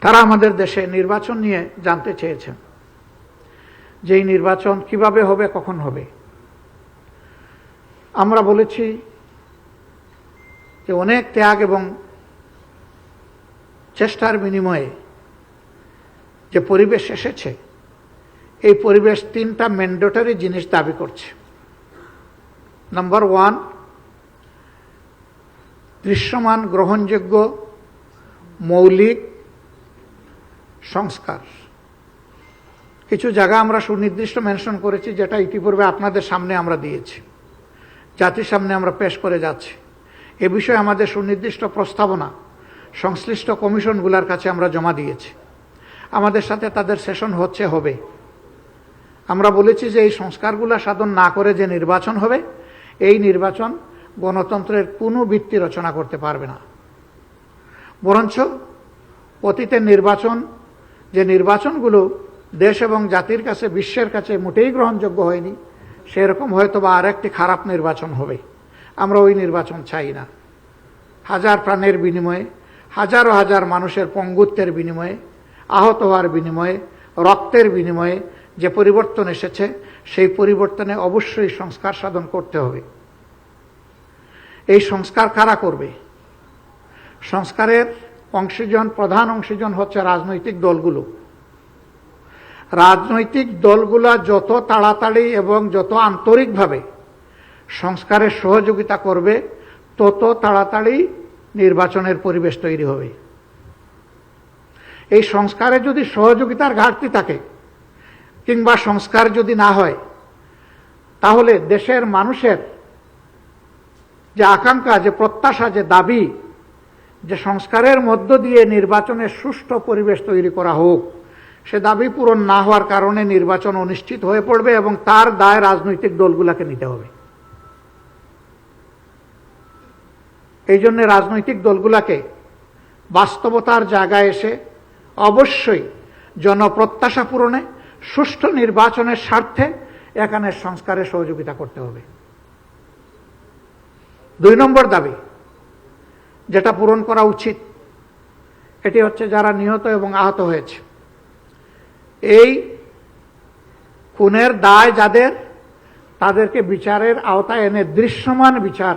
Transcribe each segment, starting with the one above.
তারা আমাদের দেশে নির্বাচন নিয়ে জানতে চেয়েছেন যে এই নির্বাচন কিভাবে হবে, কখন হবে। আমরা বলেছি যে অনেক ত্যাগ এবং চেষ্টার বিনিময়ে যে পরিবেশ এসেছে, এই পরিবেশ তিনটা ম্যান্ডেটরি জিনিস দাবি করছে। নাম্বার 1, দৃশ্যমান গ্রহণযোগ্য মৌলিক সংস্কার। কিছু জায়গা আমরা সুনির্দিষ্ট মেনশন করেছি, যেটা ইতিপূর্বে আপনাদের সামনে আমরা দিয়েছি, জাতির সামনে আমরা পেশ করে যাচ্ছি। এ বিষয়ে আমাদের সুনির্দিষ্ট প্রস্তাবনা সংশ্লিষ্ট কমিশনগুলোর কাছে আমরা জমা দিয়েছি। আমাদের সাথে তাদের সেশন হবে। আমরা বলেছি যে এই সংস্কারগুলো সাধন না করে যে নির্বাচন হবে, এই নির্বাচন গণতন্ত্রের কোনো ভিত্তি রচনা করতে পারবে না। বরঞ্চ অতীতের নির্বাচন, যে নির্বাচনগুলো দেশ এবং জাতির কাছে, বিশ্বের কাছে মোটেই গ্রহণযোগ্য হয়নি, সেরকম হয়তো বা আরেকটি খারাপ নির্বাচন হবে। আমরা ওই নির্বাচন চাই না। হাজার প্রাণের বিনিময়ে, হাজারো হাজার মানুষের পঙ্গুত্বের বিনিময়ে, আহত হওয়ার বিনিময়ে, রক্তের বিনিময়ে যে পরিবর্তন এসেছে, সেই পরিবর্তনে অবশ্যই সংস্কার সাধন করতে হবে। এই সংস্কার কারা করবে? সংস্কারের অংশীজন, প্রধান অংশীজন হচ্ছে রাজনৈতিক দলগুলো। রাজনৈতিক দলগুলা যত তাড়াতাড়ি এবং যত আন্তরিকভাবে সংস্কারের সহযোগিতা করবে, তত তাড়াতাড়ি নির্বাচনের পরিবেশ তৈরি হবে। এই সংস্কারে যদি সহযোগিতার ঘাটতি থাকে কিংবা সংস্কার যদি না হয়, তাহলে দেশের মানুষের যে আকাঙ্ক্ষা, যে প্রত্যাশা, যে দাবি, যে সংস্কারের মধ্য দিয়ে নির্বাচনের সুষ্ঠু পরিবেশ তৈরি করা হোক, সে দাবি পূরণ না হওয়ার কারণে নির্বাচন অনিশ্চিত হয়ে পড়বে এবং তার দায় রাজনৈতিক দলগুলোকে নিতে হবে। এই জন্য রাজনৈতিক দলগুলোকে বাস্তবতার জায়গায় এসে অবশ্যই জনপ্রত্যাশা পূরণে, সুষ্ঠু নির্বাচনের স্বার্থে এখানে সংস্কারে সহযোগিতা করতে হবে। 2 নম্বর দাবি যেটা পূরণ করা উচিত, এটি হচ্ছে যারা নিহত এবং আহত হয়েছে, এই খুনের দায় যাদের, তাদেরকে বিচারের আওতায় এনে দৃশ্যমান বিচার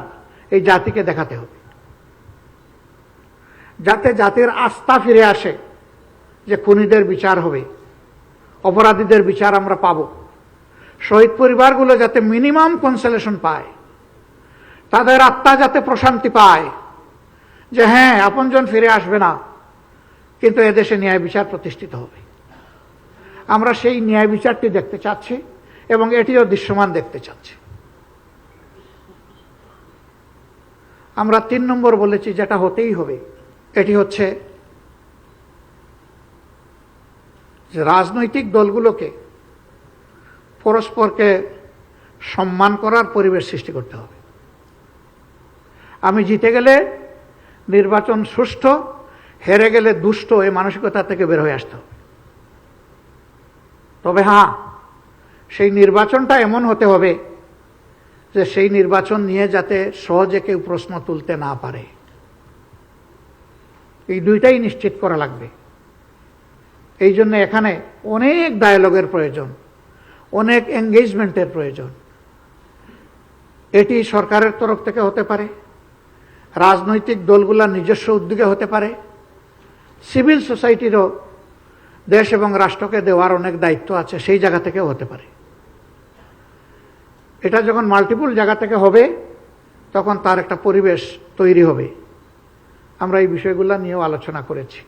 এই জাতিকে দেখাতে হবে, যাতে জাতির আস্থা ফিরে আসে যে খুনিদের বিচার হবে, অপরাধীদের বিচার আমরা পাব। শহীদ পরিবারগুলো যাতে মিনিমাম কনসোলেশন পায়, তাদের আত্মা যাতে প্রশান্তি পায় যে হ্যাঁ, আপনজন ফিরে আসবে না, কিন্তু এদেশে ন্যায় বিচার প্রতিষ্ঠিত হবে। আমরা সেই ন্যায় বিচারটি দেখতে চাচ্ছি এবং এটিও দৃশ্যমান দেখতে চাচ্ছি। আমরা 3 নম্বর বলেছি যেটা হতেই হবে, এটি হচ্ছে যে রাজনৈতিক দলগুলোকে পরস্পরকে সম্মান করার পরিবেশ সৃষ্টি করতে হবে। আমি জিতে গেলে নির্বাচন সুষ্ঠু, হেরে গেলে দুষ্ট, এই মানসিকতা থেকে বের হয়ে আসতে হবে। তবে হ্যাঁ, সেই নির্বাচনটা এমন হতে হবে যে সেই নির্বাচন নিয়ে যাতে সহজে কেউ প্রশ্ন তুলতে না পারে। এই দুইটাই নিশ্চিত করা লাগবে। এই জন্য এখানে অনেক ডায়ালগের প্রয়োজন, অনেক এঙ্গেজমেন্টের প্রয়োজন। এটি সরকারের তরফ থেকে হতে পারে, রাজনৈতিক দলগুলোর নিজস্ব উদ্যোগে হতে পারে, সিভিল সোসাইটিরও দেশ এবং রাষ্ট্রকে দেওয়ার অনেক দায়িত্ব আছে, সেই জায়গা থেকেও হতে পারে। এটা যখন মাল্টিপল জায়গা থেকে হবে, তখন তার একটা পরিবেশ তৈরি হবে। আমরা এই বিষয়গুলো নিয়েও আলোচনা করেছি।